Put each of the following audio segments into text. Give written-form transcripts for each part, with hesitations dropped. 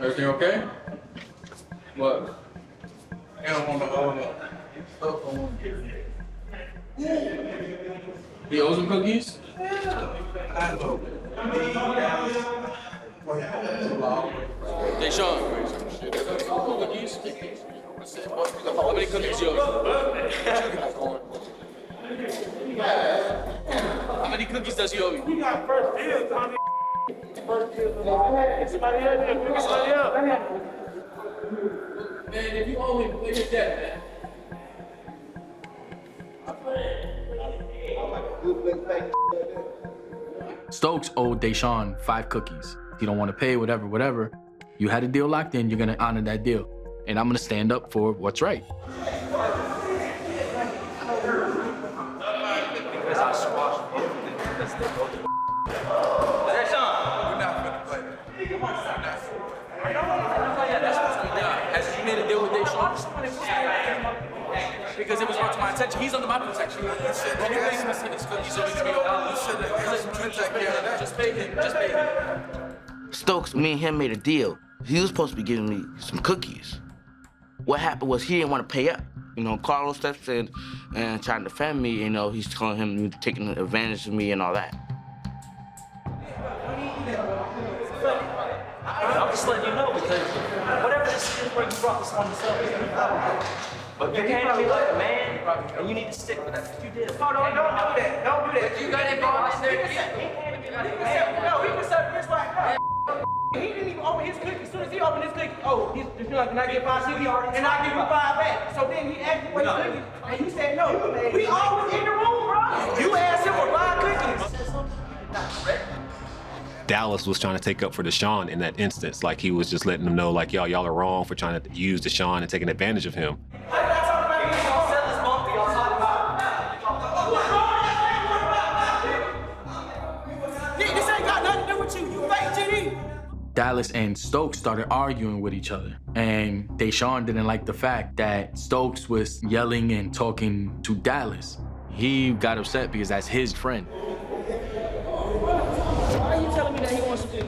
Everything okay? What? I don't want to hold up. He owes him cookies? Hey, Sean. Cookies? How many cookies you owe? How many cookies does he owe you? We got first deal, Tommy. First deal. Somebody else, pick somebody up. Man, if you owe him, pay his debt, man. Stokes owed Deshaun 5 cookies. If you don't want to pay, whatever. You had a deal locked in, you're gonna honor that deal. And I'm gonna stand up for what's right. Because it was brought to my attention. He's under my protection. Just pay him. Stokes, me and him made a deal. He was supposed to be giving me some cookies. What happened was he didn't want to pay up. You know, Carlos steps in and trying to defend me. You know, he's telling him taking advantage of me and all that. I'm just letting you know because whatever this is where you brought this on yourself. But you came to me like a man, and you need to stick with that. You did. Oh, no, don't do that. Don't do that. You got it going in there. He came to me like a man. No, he can serve this right now. He didn't even open his cookie. As soon as he opened his cookie, oh, he's like, can I get 5 cookies? And I give you 5 back. So then he asked me for his cookies, and you said no. We all was in the room, bro. You asked him for 5 cookies. Dallas was trying to take up for Deshaun in that instance. Like he was just letting them know, like, y'all are wrong for trying to use Deshaun and taking advantage of him. This ain't got nothing to do with you. You fake GD. Dallas and Stokes started arguing with each other. And Deshaun didn't like the fact that Stokes was yelling and talking to Dallas. He got upset because that's his friend. Why are you telling me that he wants to do it?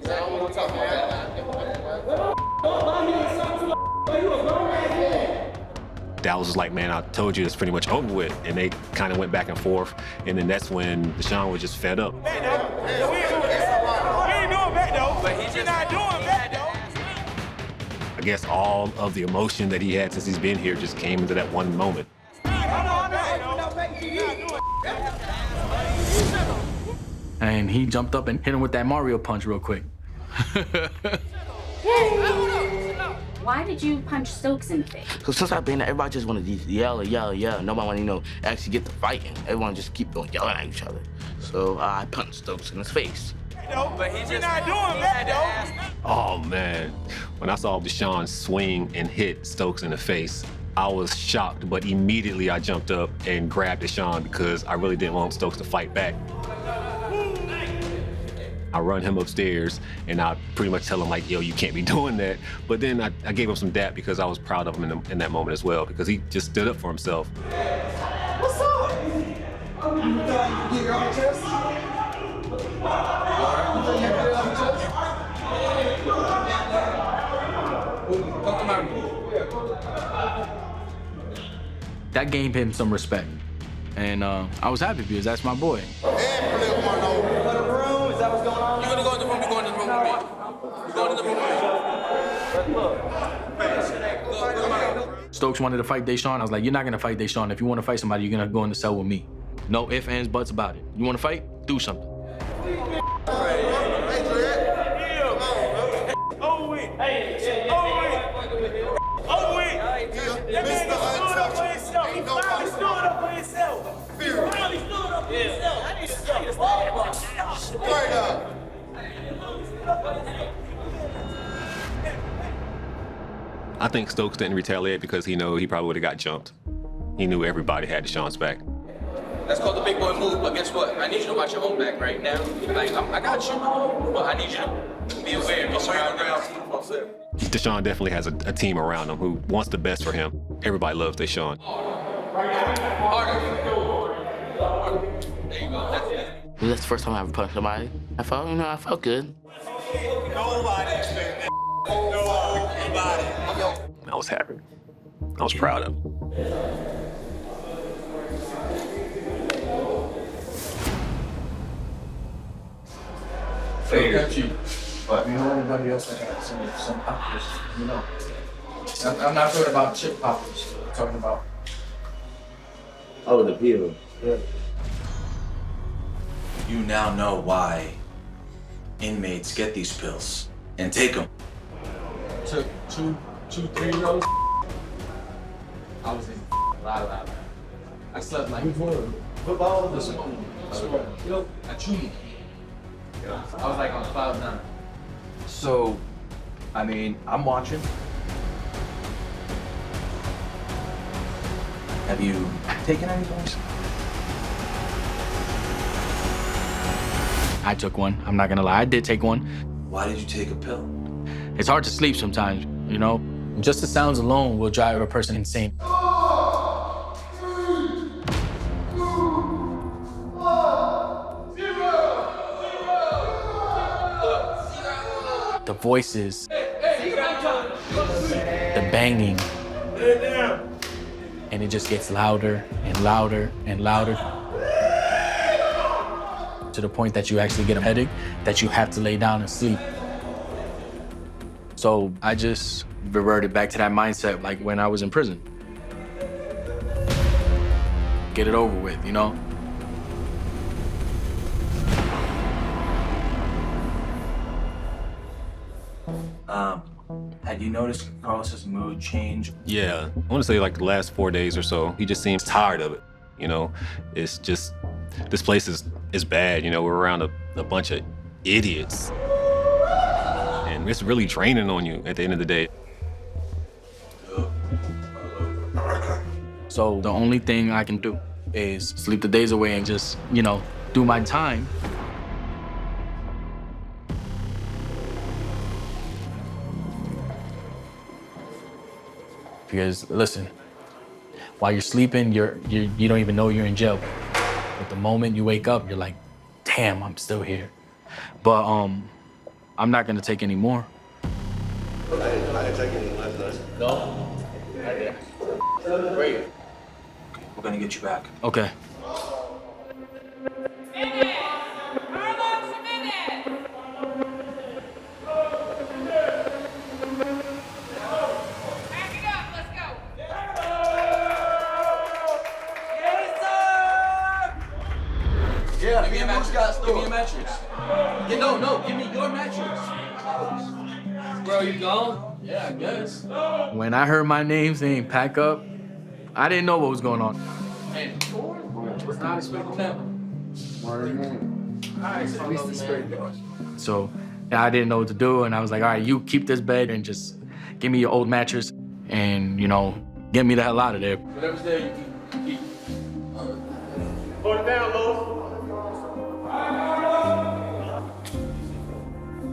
I don't want to talk about that. Dallas was like, man, I told you it's pretty much over with. And they kind of went back and forth. And then that's when Deshaun was just fed up. We ain't doing that, though. But he's not doing that, though. I guess all of the emotion that he had since he's been here just came into that one moment. And he jumped up and hit him with that Mario punch real quick. Why did you punch Stokes in the face? So since I've been there, everybody just wanted to yell. Nobody wanted to, actually get to fighting. Everyone just keep on yelling at each other. So I punched Stokes in his face. But he's not doing that, though. Oh, man. When I saw Deshaun swing and hit Stokes in the face, I was shocked, but immediately I jumped up and grabbed Deshaun because I really didn't want Stokes to fight back. I run him upstairs, and I pretty much tell him, like, yo, you can't be doing that. But then I gave him some dap because I was proud of him in that moment as well, because he just stood up for himself. What's up? You thought you could get your own chest? That gained him some respect. And I was happy because that's my boy. You're gonna go in the room, you're going in the room with me. You're going in the room with me. Stokes wanted to fight Deshaun. I was like, you're not gonna fight Deshaun. If you wanna fight somebody, you're gonna go in the cell with me. No ifs, ands, buts about it. You wanna fight? Do something. I think Stokes didn't retaliate because he knew he probably would have got jumped. He knew everybody had Deshaun's back. That's called the big boy move, but guess what? I need you to watch your own back right now. Like, I got you, but I need you to be aware, be surrounded. Deshaun definitely has a team around him who wants the best for him. Everybody loves Deshaun. Harder. There you go. That's it. That's the first time I ever punched somebody. I felt good. I was happy. I was proud of it. But you know anybody else that got some poppers, you know. I'm not talking about chip poppers. I'm talking about. Oh, the people. Yeah. You now know why inmates get these pills and take them. Took two 3-year-olds. I was in loud. I slept like football. This one. I chewed. I was like on cloud 9. So, I mean, I'm watching. Have you taken any pills? I took one. I'm not gonna lie. I did take one. Why did you take a pill? It's hard to sleep sometimes, you know? Just the sounds alone will drive a person insane. The voices, the banging, and it just gets louder and louder and louder to the point that you actually get a headache that you have to lay down and sleep. So I just reverted back to that mindset like when I was in prison. Get it over with, you know? Had you noticed Carlos's mood change? Yeah, I want to say like the last 4 days or so, he just seems tired of it. You know, it's just, this place is bad. You know, we're around a bunch of idiots. And it's really draining on you at the end of the day. So the only thing I can do is sleep the days away and just, you know, do my time. Because listen, while you're sleeping, you don't even know you're in jail. But the moment you wake up, you're like, damn, I'm still here. But I'm not gonna take any more. I didn't take any last night. No? Great. We're gonna get you back. Okay. Yeah, give me a mattress. Give me a mattress. No, give me your mattress. Bro, you gone? Yeah, I guess. When I heard my name saying pack up, I didn't know what was going on. Man, was not expecting that. So I didn't know what to do, and I was like, all right, you keep this bed and just give me your old mattress and, you know, get me the hell out of there. Whatever's there, you can keep. Hold it down, Lou.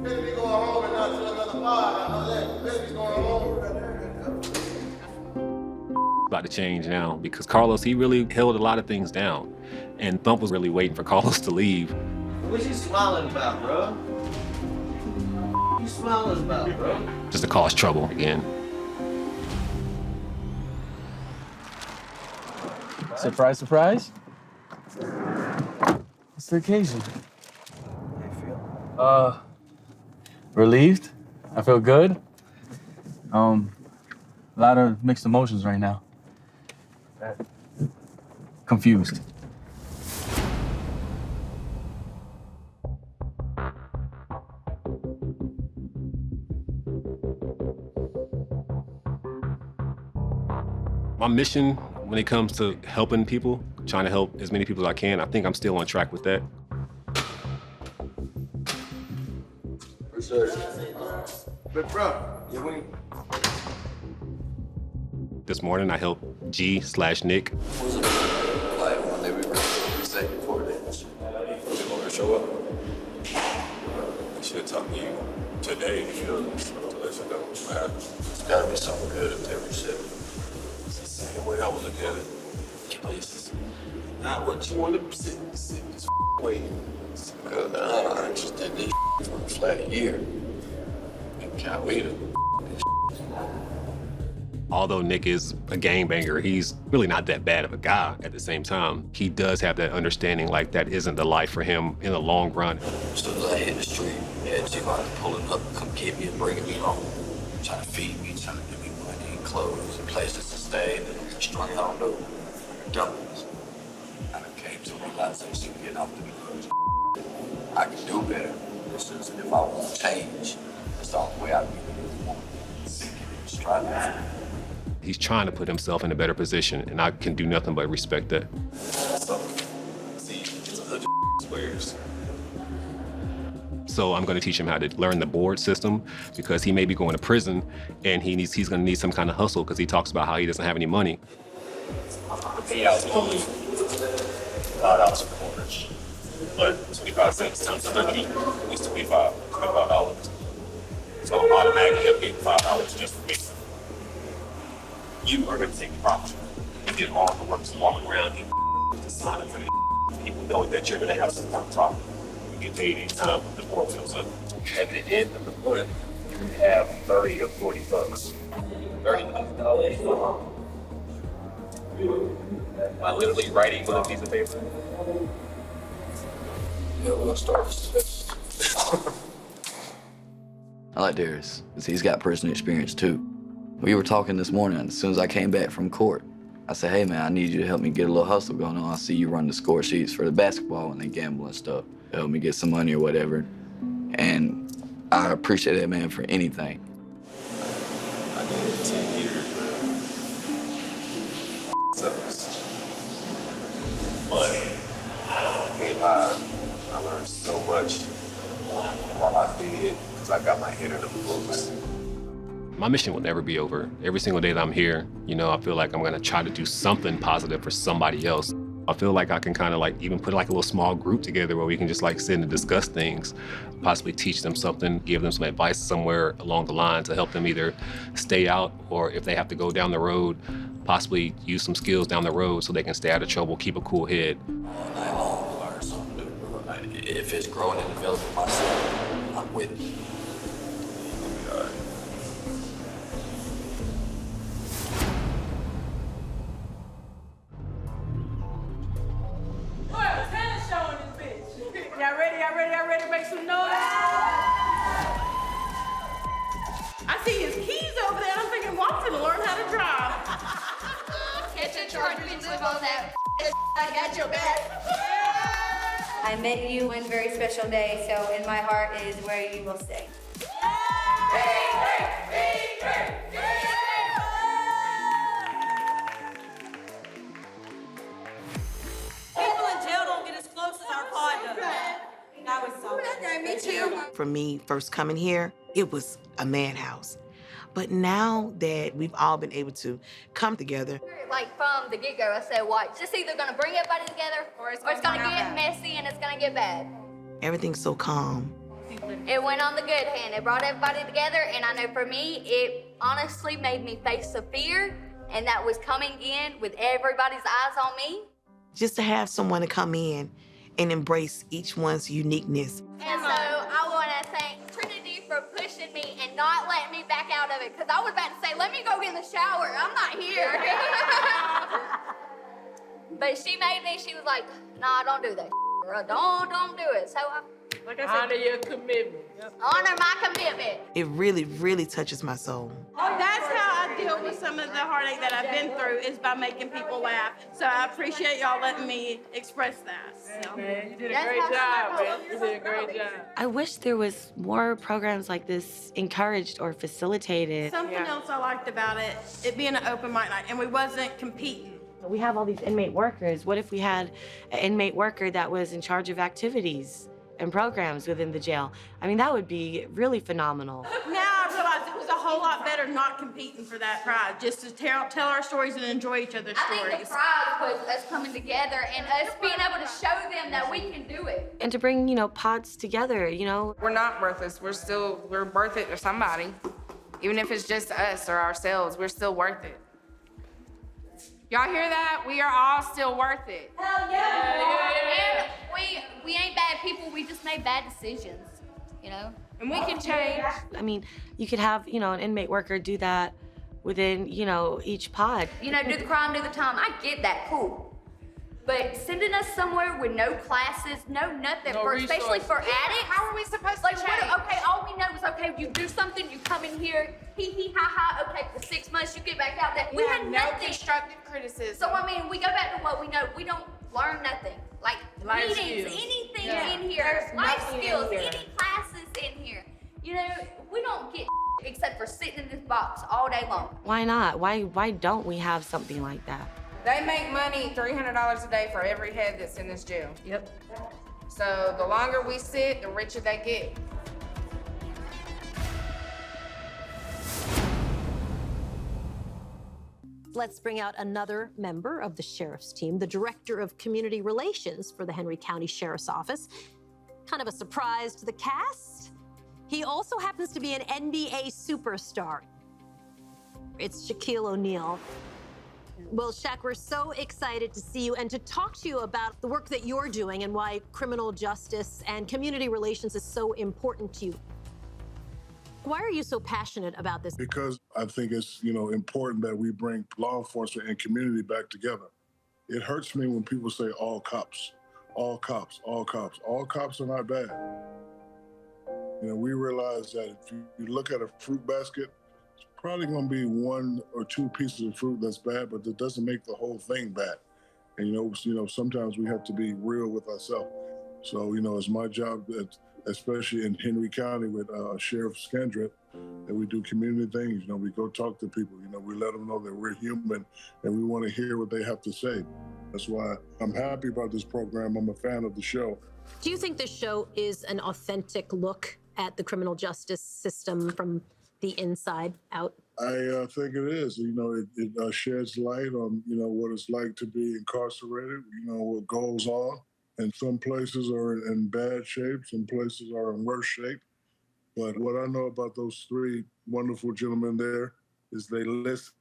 Baby going home and not to another pod. I know that. Baby's going home. About to change now because Carlos, he really held a lot of things down. And Thump was really waiting for Carlos to leave. What you smiling about, bro? What you smiling about, bro? Just to cause trouble again. Surprise, surprise. What's the occasion? How you feel? Relieved. I feel good. A lot of mixed emotions right now. Confused. My mission when it comes to helping people, trying to help as many people as I can, I think I'm still on track with that. But bro, yeah, we. This morning I helped G/Nick. Was it like when they were say before they want to show up? I should talk to you today to let you know what's matter. It's gotta be something good if they were said. It's the same way I would look at it. Places. Nah, not what you want to sit this way. Because I just did this for a flat year. And can't wait to Although Nick is a gangbanger, he's really not that bad of a guy at the same time. He does have that understanding like that isn't the life for him in the long run. As soon as I hit the street, had somebody pulling up, come get me and bringing me home. Trying to feed me, trying to give me money and clothes and places to stay. And strung out on those dummies. And it came to realization getting off the drugs. I can do better. It's just if I want to change, that's the only way I really want to seek it and strive for it. He's trying to put himself in a better position, and I can do nothing but respect that. So, see, it's a squares. So I'm going to teach him how to learn the board system because he may be going to prison, and he's going to need some kind of hustle because he talks about how he doesn't have any money. The payouts only $5 for quarters, but 25 cents times 100 is $25. So I'm automatically getting $5 just for me. You are going to take the profit. You get all the work to walk around and decide for the people knowing that you're going to have some kind of profit. You get paid each time the board fills up. At the end of the month, you have 30 or 40 bucks. $30. Am I literally writing on a piece of paper? Yeah, we'll start this. I like Darius, because he's got personal experience too. We were talking this morning, as soon as I came back from court. I said, hey man, I need you to help me get a little hustle going on. I see you run the score sheets for the basketball and they gamble and stuff. Help me get some money or whatever. And I appreciate that man for anything. I did 10 years, man. Sucks. But I can't lie, I learned so much while I did because I got my head in the books. My mission will never be over. Every single day that I'm here, you know, I feel like I'm gonna try to do something positive for somebody else. I feel like I can kind of like even put like a little small group together where we can just like sit and discuss things, possibly teach them something, give them some advice somewhere along the line to help them either stay out or if they have to go down the road, possibly use some skills down the road so they can stay out of trouble, keep a cool head. All night long, learn something new. If it's growing and developing myself, I'm with it. Y'all ready to make some noise? I see his keys over there, and I'm thinking, well, I'm finna learn how to drive. Catch a charge, bitch, live on that. I got your back. I met you one very special day, so in my heart is where you will stay. People in jail don't get as close as our pod does. That was so good. Me too. For me, first coming here, it was a madhouse. But now that we've all been able to come together. Like from the get-go, I said, watch, it's either gonna bring everybody together or it's gonna get messy and it's gonna get bad. Everything's so calm. It went on the good hand. It brought everybody together, and I know for me, it honestly made me face the fear, and that was coming in with everybody's eyes on me. Just to have someone to come in and embrace each one's uniqueness. And so I want to thank Trinity for pushing me and not letting me back out of it, because I was about to say, let me go get in the shower. I'm not here. But she made me, she was like, nah, don't do that, bro. Don't do it. So Like I said, honor your commitment. Honor my commitment. It really, really touches my soul. That's how I deal with some of the heartache that I've been through, is by making people laugh. So I appreciate y'all letting me express that. So. Man, you did a great job, man. You did a great job. I wish there was more programs like this encouraged or facilitated. Something else I liked about it being an open mic night, and we wasn't competing. We have all these inmate workers. What if we had an inmate worker that was in charge of activities and programs within the jail? I mean, that would be really phenomenal. Now I realize it was a whole lot better not competing for that prize, just to tell our stories and enjoy each other's stories. I think the prize was us coming together and us being able to show them that we can do it. And to bring, pods together, We're not worthless. We're worth it to somebody. Even if it's just us or ourselves, we're still worth it. Y'all hear that? We are all still worth it. Hell yeah! And we ain't bad people, we just made bad decisions, you know? And we can change. I mean, you could have, an inmate worker do that within, each pod. You know, do the crime, do the time. I get that, cool. But sending us somewhere with no classes, no nothing, especially for addicts. How are we supposed to change? Okay, all we know is, okay, you do something, you come in here, hee ha ha, okay, for 6 months you get back out there. We had no nothing. constructive criticism. So, I mean, we go back to what we know. We don't learn nothing. Like Life meetings, skills. anything in here, There's life nothing in skills, here. any classes in here. You know, we don't get except for sitting in this box all day long. Why not? Why don't we have something like that? They make money $300 a day for every head that's in this jail. Yep. So the longer we sit, the richer they get. Let's bring out another member of the sheriff's team, the Director of Community Relations for the Henry County Sheriff's Office. Kind of a surprise to the cast. He also happens to be an NBA superstar. It's Shaquille O'Neal. Well, SHAQ, we're so excited to see you and to talk to you about the work that you're doing and why criminal justice and community relations is so important to you. Why are you so passionate about this? Because I think it's, important that we bring law enforcement and community back together. It hurts me when people say all cops, all cops, all cops. All cops are not bad. We realize that if you look at a fruit basket, it's probably going to be 1 or 2 pieces of fruit that's bad, but that doesn't make the whole thing bad. And sometimes we have to be real with ourselves. So it's my job, especially in Henry County with Sheriff Scandrett, that we do community things. We go talk to people. We let them know that we're human and we want to hear what they have to say. That's why I'm happy about this program. I'm a fan of the show. Do you think this show is an authentic look at the criminal justice system from the inside out? I think it is. It sheds light on, what it's like to be incarcerated, what goes on. And some places are in bad shape, some places are in worse shape. But what I know about those 3 wonderful gentlemen there is they listen.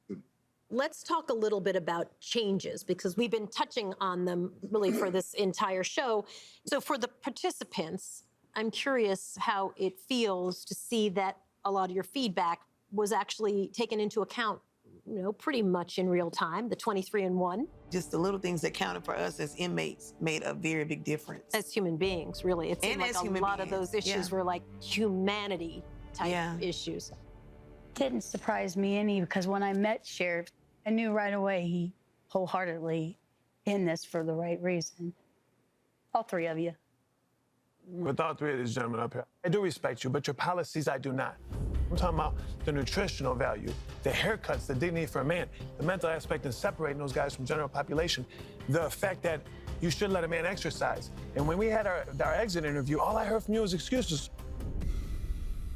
Let's talk a little bit about changes, because we've been touching on them really for this entire show. So for the participants, I'm curious how it feels to see that a lot of your feedback was actually taken into account, pretty much in real time, the 23-and-1. Just the little things that counted for us as inmates made a very big difference. As human beings, really. It seemed like a lot of those issues were like humanity type issues. Didn't surprise me any, because when I met Sheriff, I knew right away he wholeheartedly in this for the right reason. All 3 of you. With all 3 of these gentlemen up here, I do respect you, but your policies I do not. I'm talking about the nutritional value, the haircuts, the dignity for a man, the mental aspect in separating those guys from general population, the fact that you should let a man exercise. And when we had our exit interview, all I heard from you was excuses.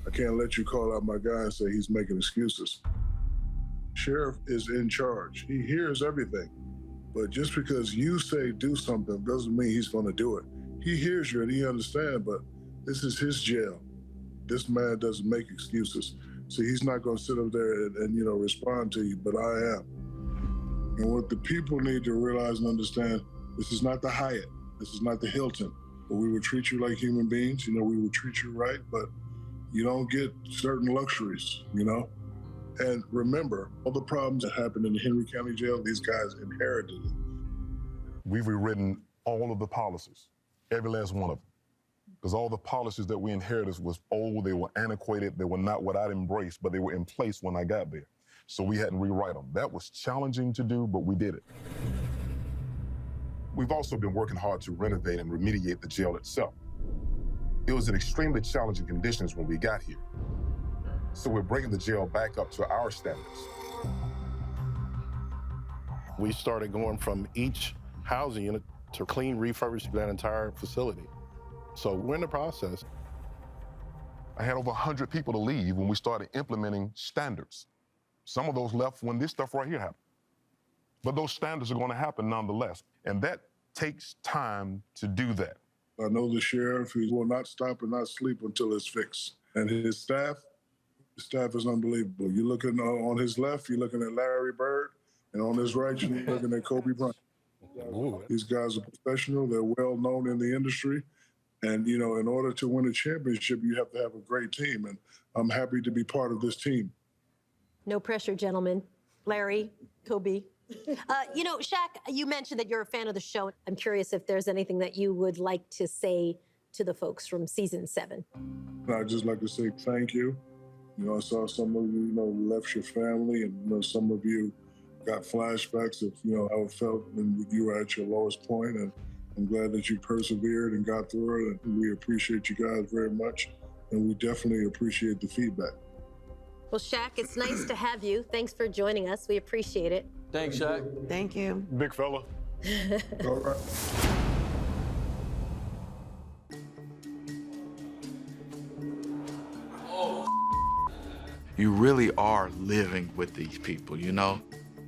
I can't let you call out my guy and say he's making excuses. Sheriff is in charge. He hears everything. But just because you say do something doesn't mean he's going to do it. He hears you and he understands, but this is his jail. This man doesn't make excuses. So he's not going to sit up there and respond to you, but I am. And what the people need to realize and understand, this is not the Hyatt. This is not the Hilton. But we would treat you like human beings. We would treat you right, but you don't get certain luxuries, And remember, all the problems that happened in the Henry County Jail, these guys inherited it. We've rewritten all of the policies, every last one of them. Because all the policies that we inherited was old, they were antiquated, they were not what I'd embraced, but they were in place when I got there. So we had to rewrite them. That was challenging to do, but we did it. We've also been working hard to renovate and remediate the jail itself. It was in extremely challenging conditions when we got here. So we're bringing the jail back up to our standards. We started going from each housing unit to clean, refurbish that entire facility. So we're in the process. I had over 100 people to leave when we started implementing standards. Some of those left when this stuff right here happened. But those standards are going to happen nonetheless. And that takes time to do that. I know the sheriff, he will not stop and not sleep until it's fixed. And his staff is unbelievable. You're looking on his left, you're looking at Larry Bird. And on his right, you're looking at Kobe Bryant. These guys are professional. They're well known in the industry. And, you know, in order to win a championship, you have to have a great team. And I'm happy to be part of this team. No pressure, gentlemen. Larry, Kobe. You know, SHAQ, you mentioned that you're a fan of the show. I'm curious if there's anything that you would like to say to the folks from season 7. I'd just like to say thank you. You know, I saw some of you, you know, left your family, and, you know, some of you got flashbacks of, you know, how it felt when you were at your lowest point. And I'm glad that you persevered and got through it. And we appreciate you guys very much. And we definitely appreciate the feedback. Well, SHAQ, it's nice to have you. Thanks for joining us. We appreciate it. Thanks, SHAQ. Thank you. Big fella. All right. You really are living with these people, you know?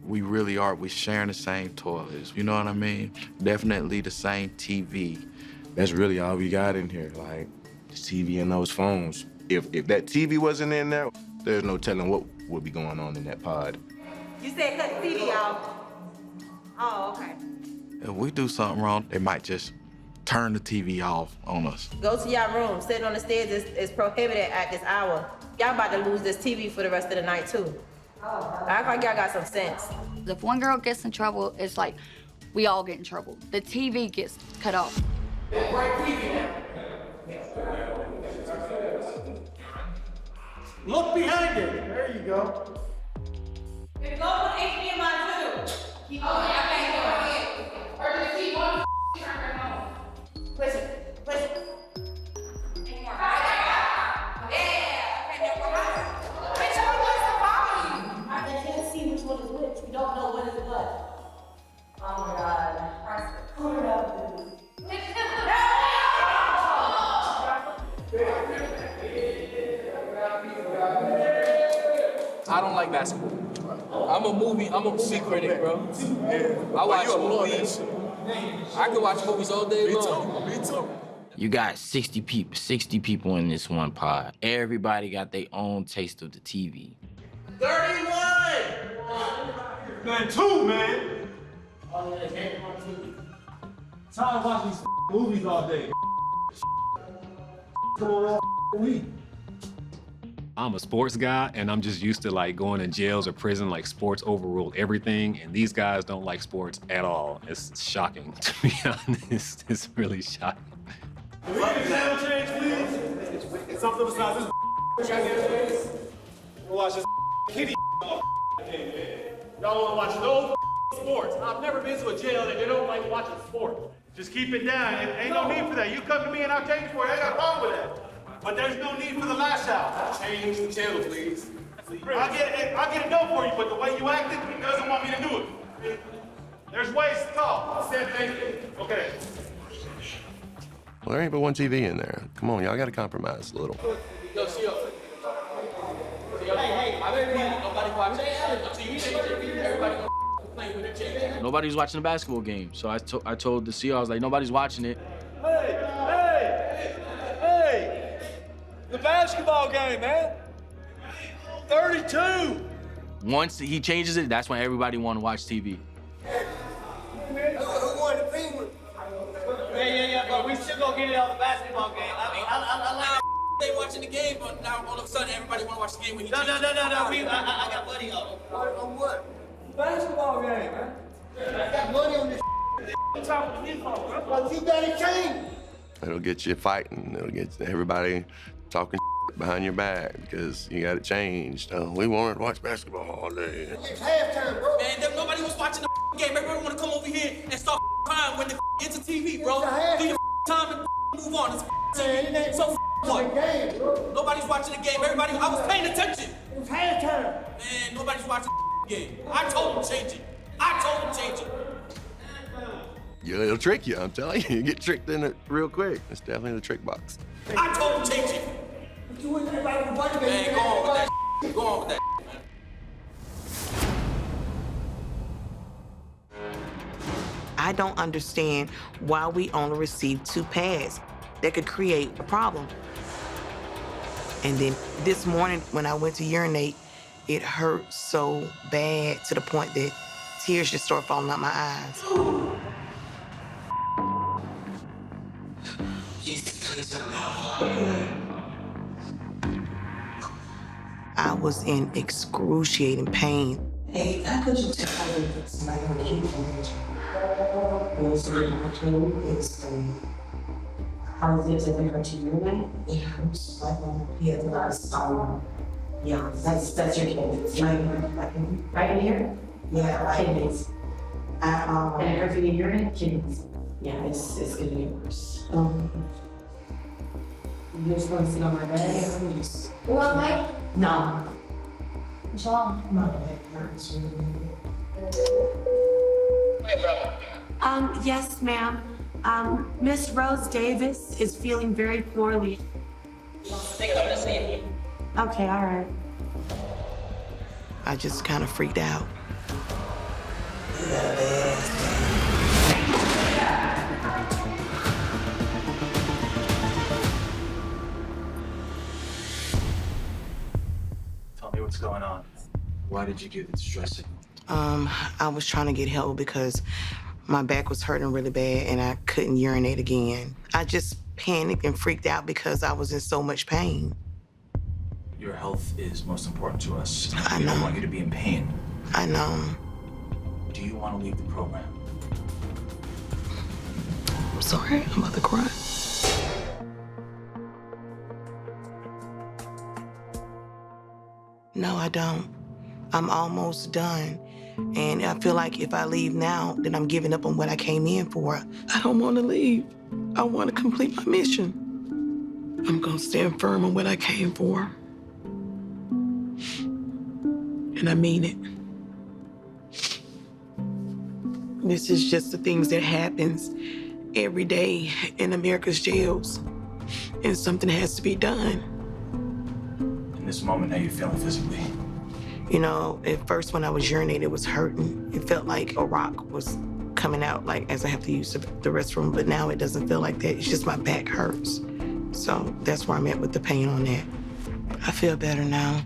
We really are. We're sharing the same toilets, you know what I mean? Definitely the same TV. That's really all we got in here, like the TV and those phones. If that TV wasn't in there, there's no telling what would be going on in that pod. You said cut the TV off. Oh, okay. If we do something wrong, they might just turn the TV off on us. Go to y'all room. Sitting on the stairs is prohibited at this hour. Y'all about to lose this TV for the rest of the night, too. I act like y'all got some sense. If one girl gets in trouble, it's like we all get in trouble. The TV gets cut off. Look behind it. There you go. If go with HDMI too. Keep on. I can't go ahead. Or just keep on turn on. Push it. Push it. Anymore. Yeah. Okay, no more. Which one was the problem? I can't see which one is which. We don't know what is what. Oh my God. Put it up. I don't like basketball. I'm a movie critic, bro. I watch movies. I can watch movies all day long. Me too. You got 60 people in this one pod. Everybody got their own taste of the TV. 31! Man, 2, man. Tired of watching these movies all day. Come on all week. I'm a sports guy, and I'm just used to like going to jails or prison. Like sports overruled everything, and these guys don't like sports at all. It's shocking, to be honest. It's really shocking. Can we get a channel change, please? Something besides this. We'll watch this kitty all game, man. Y'all want to watch no sports. I've never been to a jail that they don't like watching sports. Just keep it down. Ain't no need for that. You come to me and I'll change for it. I ain't got a problem with that. But there's no need for the lash out. Change the channel, please. I'll get it done for you, but the way you acted, he doesn't want me to do it. There's ways to talk. I said thank you. Okay. Well, there ain't but one TV in there. Come on, y'all gotta compromise a little. Yo, see yo. Hey, nobody watching. Until you change it, everybody gonna play with their change. Nobody's watching the basketball game, so I told the CEO, I was like, nobody's watching it. Hey! The basketball game, man. 32. Once he changes it, that's when everybody want to watch TV. Who won the penguin? Yeah, but we still gonna get it on the basketball game. I like they watching the game, but now all of a sudden everybody wanna watch the game when he No. I got money on it. On what? Basketball game, man. I got money on this. Well, you gotta change. It'll get you fighting. It'll get everybody talking behind your back because you got it changed. We wanted to watch basketball all day. It's halftime, bro. Man, nobody was watching the game. Everybody wanna come over here and start crying when the gets a TV, bro. Do your time and move on. It's TV. So what? Game, bro. Nobody's watching the game. Everybody, I was paying attention. It's halftime. Man, nobody's watching the game. I told them change it. Yeah, it'll trick you, I'm telling you. You get tricked in it real quick. It's definitely the trick box. I told them change it. Man, go on with that. Go on with that. I don't understand why we only received 2 pads. That could create a problem. And then this morning when I went to urinate, it hurt so bad to the point that tears just start falling out my eyes. I was in excruciating pain. Hey, how could you tell me it's not going to keep how is it different to you, man? Yeah, he has a lot of style. Yeah, that's your kid. Right in here? Yeah, kidneys. And everything in your head, kidneys. Yeah, it's gonna get worse. You just want to sit on my bed? You want Mike? No. What's wrong? My head hurts really. Yes, ma'am. Miss Rose Davis is feeling very poorly. Okay, all right. I just kind of freaked out. Tell me what's going on. Why did you give the distress signal? I was trying to get help because my back was hurting really bad and I couldn't urinate again. I just panicked and freaked out because I was in so much pain. Your health is most important to us. I We know. don't want you to be in pain. I know. Do you want to leave the program? I'm sorry, I'm about to cry. No, I don't. I'm almost done. And I feel like if I leave now, then I'm giving up on what I came in for. I don't want to leave. I want to complete my mission. I'm going to stand firm on what I came for. And I mean it. This is just the things that happens every day in America's jails. And something has to be done. In this moment, how you feeling physically? You know, at first when I was urinating, it was hurting. It felt like a rock was coming out, like as I have to use the restroom, but now it doesn't feel like that. It's just my back hurts. So that's where I'm at with the pain on that. I feel better now.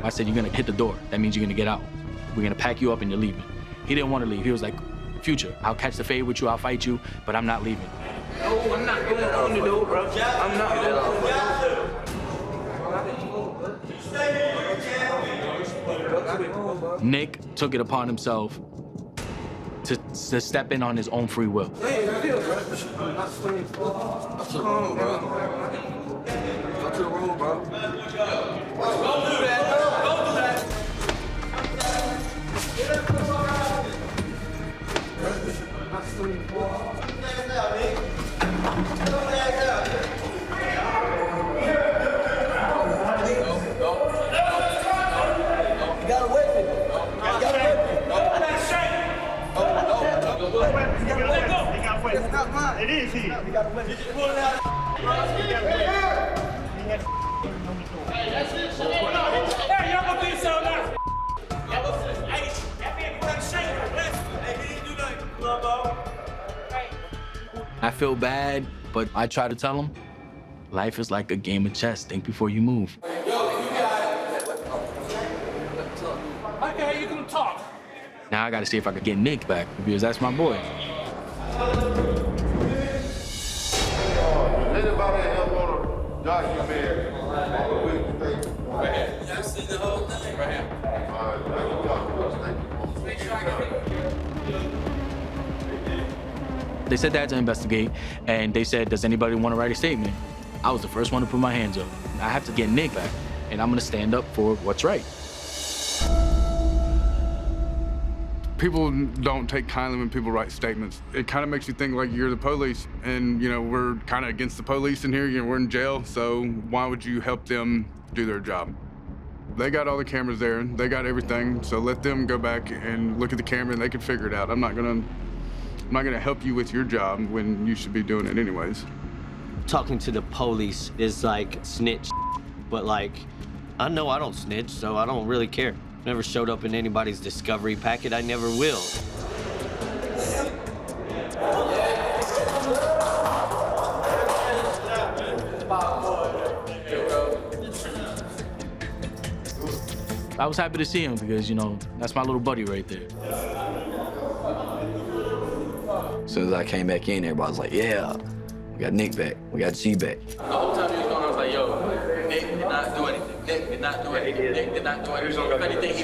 I said, you're gonna hit the door. That means you're gonna get out. We're gonna pack you up and you're leaving. He didn't want to leave. He was like, Future, I'll catch the fade with you, I'll fight you, but I'm not leaving. No, I'm not going on the door, bro. I'm not going on the door. Nick took it upon himself to step in on his own free will. Hey, feel, bro. Come on, bro. Go to the room, bro. Don't do that. Don't do that. You got a weapon. You got a weapon. It's not mine. It is his. You got a weapon. Did you pull it out? Hey, that's it. Hey, y'all gonna be so nice. Hey, that man put that shake. Hey, he didn't do nothing. I feel bad, but I try to tell him, life is like a game of chess. Think before you move. Okay, you can talk. Now I gotta see if I can get Nick back, because that's my boy. Anybody else want to document all the witness statements? Y'all seen the whole thing right here. They said they had to investigate, and they said, does anybody want to write a statement? I was the first one to put my hands up. I have to get Nick back, and I'm gonna stand up for what's right. People don't take kindly when people write statements. It kind of makes you think like you're the police, and you know, we're kind of against the police in here. You know, we're in jail, so why would you help them do their job? They got all the cameras there, they got everything, so let them go back and look at the camera and they can figure it out. I'm not gonna help you with your job when you should be doing it anyways. Talking to the police is like snitch, but like, I know I don't snitch, so I don't really care. Never showed up in anybody's discovery packet, I never will. I was happy to see him because, you know, that's my little buddy right there. As soon as I came back in, everybody was like, yeah, we got Nick back, we got G back. The whole time he was going, I was like, yo, Nick did not do anything. Nick did not do anything. Nick did not do anything. If anything,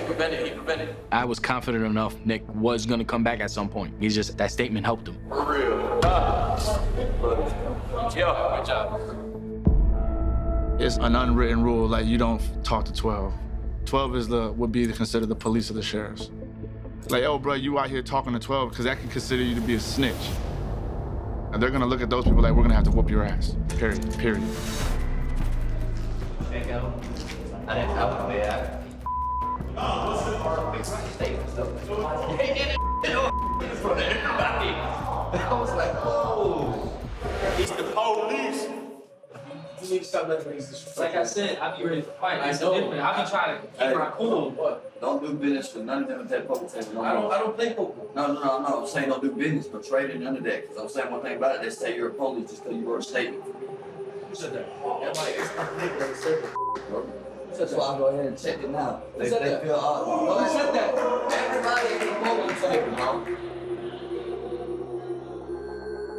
he prevented. I was confident enough Nick was gonna come back at some point. He's just, that statement helped him. For real. Yo, good job. It's an unwritten rule, like you don't talk to 12. 12 is would be considered the police of the sheriffs. Like, oh, bro, you out here talking to 12 because that can consider you to be a snitch. And they're gonna look at those people like, we're gonna have to whoop your ass, period. I didn't help him there. I was like, oh, he's the police. You need to stop letting things disrespect. Like I said, I be ready to fight. It's different. I be trying to keep my cool. Don't do business with none of them at that poker table. I don't play poker. No. I'm saying don't do business, but trade in none of that. Because I'm saying one thing about it, they say you're a police just because you wrote a statement. Who said that? That's why I go ahead and check it now. They feel Who said that? Everybody in the poker table, bro.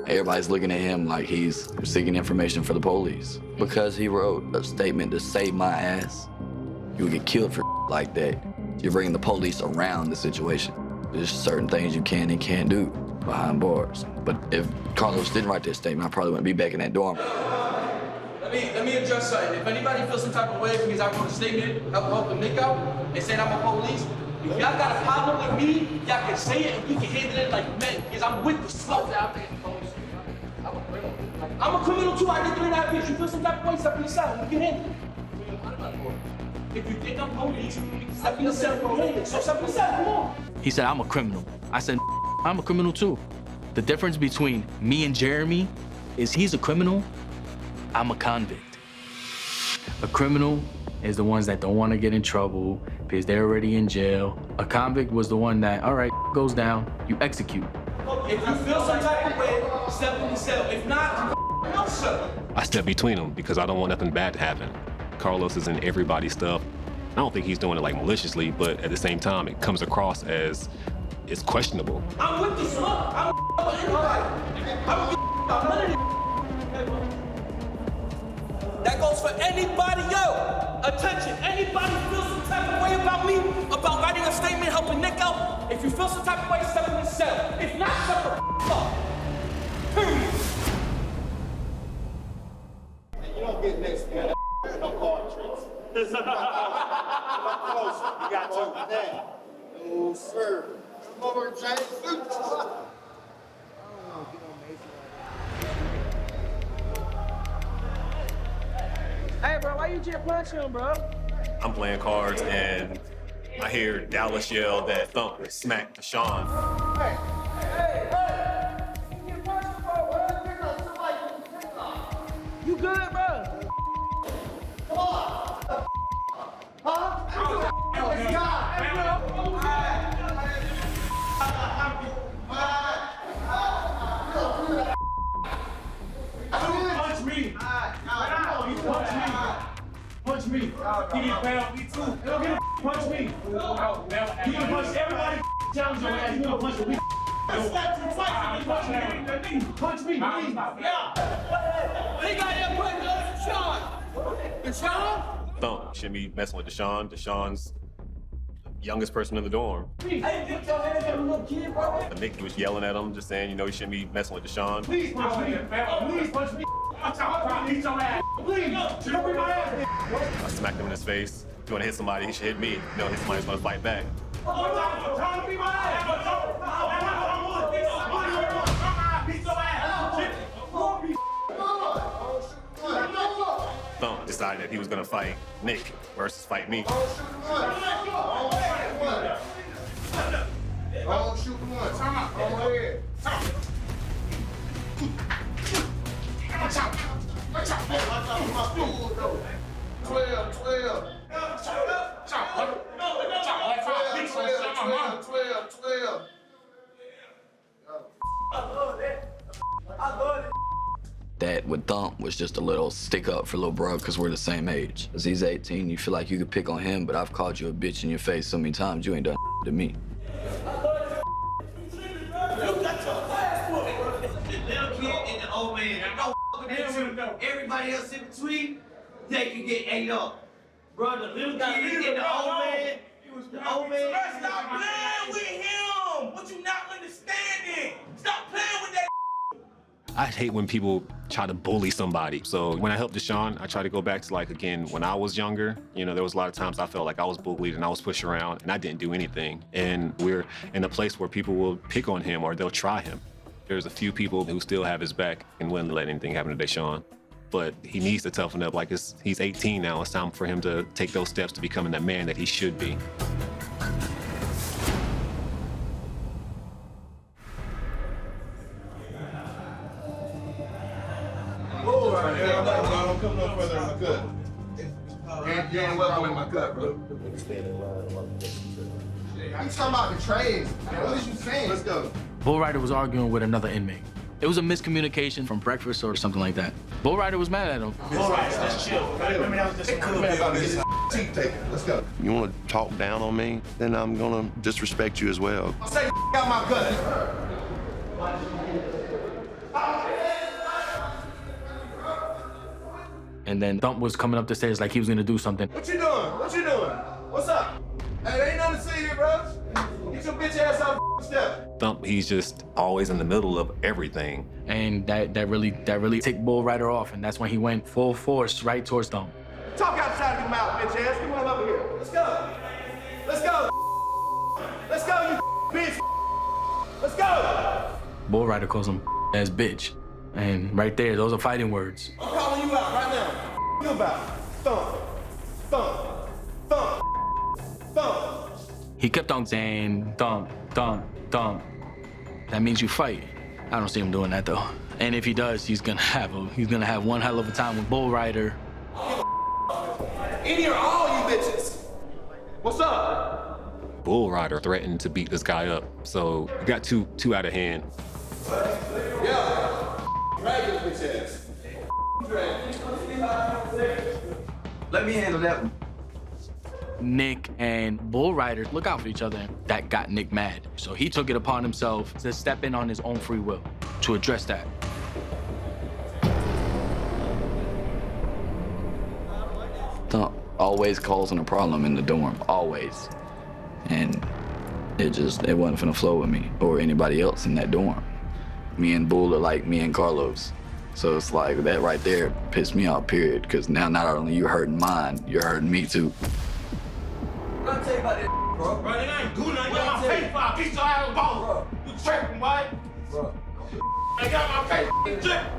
Everybody's looking at him like he's seeking information for the police. Because he wrote a statement to save my ass, you would get killed for like that. You're bringing the police around the situation. There's certain things you can and can't do behind bars. But if Carlos didn't write that statement, I probably wouldn't be back in that dorm. Let me address something. If anybody feels some type of way because I wrote a statement helping Nick out and said I'm a police, if y'all got a problem with me, y'all can say it and we can handle it like men because I'm with the smoke. I'm a criminal too. I get 3.5 years. You feel some type of way, step in the cell. You can handle it. If you think I'm police, you can step in the cell and handle it. So step in the cell, come on. He said, I'm a criminal. I said, I'm a criminal too. The difference between me and Jeremy is he's a criminal, I'm a convict. A criminal is the ones that don't want to get in trouble because they're already in jail. A convict was the one that, all right, goes down, you execute. If you feel some type of way, step in the cell. If not, no, sir. I step between them because I don't want nothing bad to happen. Carlos is in everybody's stuff. I don't think he's doing it like maliciously, but at the same time, it comes across as it's questionable. I'm with the smoke. I'm that goes for anybody else. Attention, anybody feel some type of way about me, about writing a statement, helping Nick out, if you feel some type of way, step in the cell. If not, shut the up. Period. You don't get next, man. No card tricks. Come closer. You got to now. No, sir. Come over, James. Hey, bro, why you just punch him, bro? I'm playing cards and I hear Dallas yell that Thump smacked Deshaun. Hey! You good, bro? Come on! Huh? Let's Punch me. Punch me. He get fouled. Me too. Punch me. He can punch everybody. Challenge your ass. You gonna punch me. Punch me. Yeah. He got him punch Deshaun. Thump shouldn't be messing with Deshaun. Deshaun's the youngest person in the dorm. Hey, get your hands on the little kid, bro. Nick was yelling at him, just saying, you know, you shouldn't be messing with Deshaun. Please punch me. Please punch me. I'll beat your ass. Please, don't beat my ass. I smacked him in his face. If you want to hit somebody, he should hit me. You know, hit somebody's going to fight back. Don't beat my ass. Thump decided that he was going to fight Nick versus fight me. Don't shoot one. Time out. Go ahead. Watch out. Watch out. Watch out for my food, though. 12. 12. with Thump was just a little stick up for little bro because we're the same age. As he's 18, you feel like you could pick on him, but I've called you a bitch in your face so many times you ain't done to me. Everybody else in between, they can get ate up. Bro, the little kid and the old man, Stop playing with him! What you not understanding? Stop playing with that. I hate when people try to bully somebody. So when I helped Deshaun, I try to go back to like, again, when I was younger, you know, there was a lot of times I felt like I was bullied and I was pushed around and I didn't do anything. And we're in a place where people will pick on him or they'll try him. There's a few people who still have his back and wouldn't let anything happen to Deshaun. But he needs to toughen up. Like he's 18 now. It's time for him to take those steps to becoming that man that he should be. Don't come no further in my cut. You ain't welcome in my cut, bro. I'm talking about the trades. What is you saying? Let's go. Bull Rider was arguing with another inmate. It was a miscommunication from breakfast or something like that. Bull Rider was mad at him. Bull Rider, let's chill. Remember that was just cool. Teeth taken. Let's go. You want to talk down on me, then I'm gonna disrespect you as well. Say out my cut. And then Thump was coming up the stairs like he was gonna do something. What you doing? What you doing? What's up? Hey, there ain't nothing to see here, bro. Get your bitch ass off the step. Thump, he's just always in the middle of everything. And that really ticked Bull Rider off, and that's when he went full force right towards Thump. Talk outside of your mouth, bitch ass. Come on over here. Let's go. Let's go. Let's go, you bitch. Let's go. Bull Rider calls him as bitch. And right there, those are fighting words. I'm calling you out right now. You about Thump, Thump, Thump, Thump. He kept on saying Thump, Thump, Thump. That means you fight. I don't see him doing that though. And if he does, he's gonna have one hell of a time with Bull Rider. In here, all you bitches. What's up? Bull Rider threatened to beat this guy up, so he got too out of hand. Yeah. Drag this bitch ass. Let me handle that one. Nick and Bull Rider look out for each other. That got Nick mad. So he took it upon himself to step in on his own free will to address that. Thump always causing a problem in the dorm, always. And it wasn't finna flow with me or anybody else in that dorm. Me and Bull are like me and Carlos. So it's like that right there pissed me off, period. Because now not only you hurting mine, you're hurting me too. Bro, tell you about that, bro. Bro, they ain't do nothing. Got my face for beat your ass, bro. You tripping, boy? Bro. They got my face. You tripping?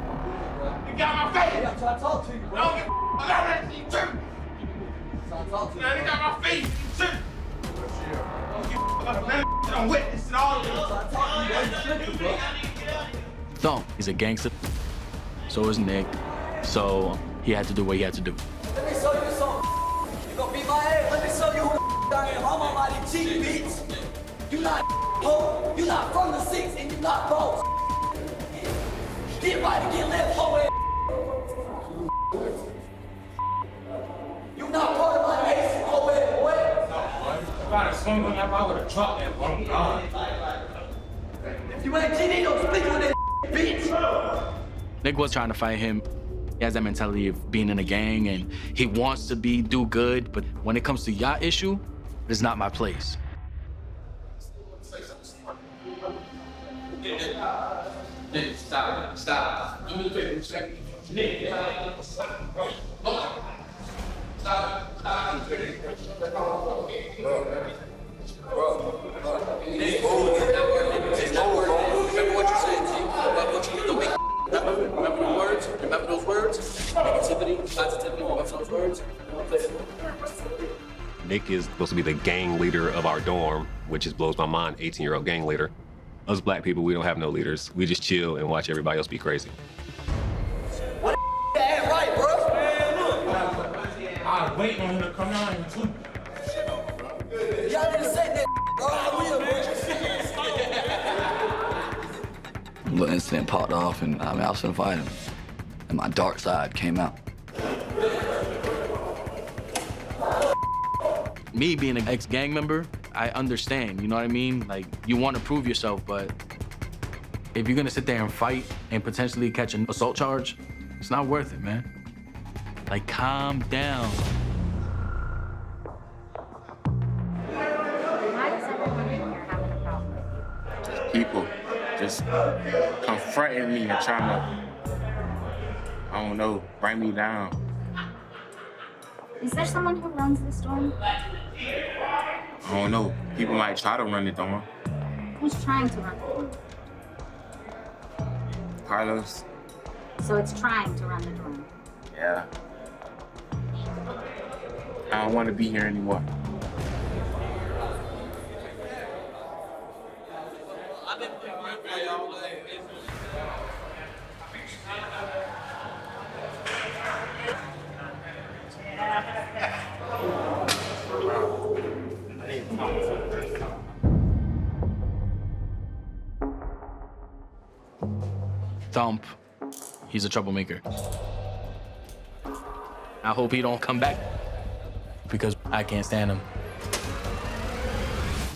You got my face. I'm trying to talk to you, bro. Don't get that shit. You tripping? I'm trying to talk to you. Now they got my face. You tripping? Don't get I'm witnessing all of this. I'm trying to talk to you. You tripping, bro? Thump, he's a gangster. So is Nick. So he had to do what he had to do. Let me show you something. You gonna beat my ass? Let me show you who I am. I'm on my cheek, bitch. You not hoe. You not from the six, and you not boss. Get right and get left, hoe ass. You not part of my nation, hoe ass, boy. About to swing on that ball with a truck and boom, God. If you ain't GD, don't speak with that bitch. Nick was trying to fight him. He has that mentality of being in a gang and he wants to do good, but when it comes to your issue, it's not my place. Nick, stop. Do me a favor, second. Nick, stop. Remember what you said, G. Remember what you did. Don't make remember the words. Remember those words. Negativity, positivity. Remember those words. Nick is supposed to be the gang leader of our dorm, which just blows my mind, 18-year-old gang leader. Us black people, we don't have no leaders. We just chill and watch everybody else be crazy. What the ain't right, bro? Man, look. I was waiting on him to come down here, too. Y'all didn't say that, bro. I will, bro. Little incident popped off, and I was finna fight him. and my dark side came out. Me being an ex-gang member, I understand, you know what I mean? Like, you want to prove yourself, but if you're gonna sit there and fight and potentially catch an assault charge, it's not worth it, man. Like, calm down. Why does everyone in here having a problem with you? People just confronting me and trying to, I don't know, bring me down. Is there someone who runs the store? I don't know. People might try to run it on. Who's trying to run the door? Carlos, So it's trying to run the door. yeah. I don't want to be here anymore. Thump, he's a troublemaker. I hope he don't come back because I can't stand him.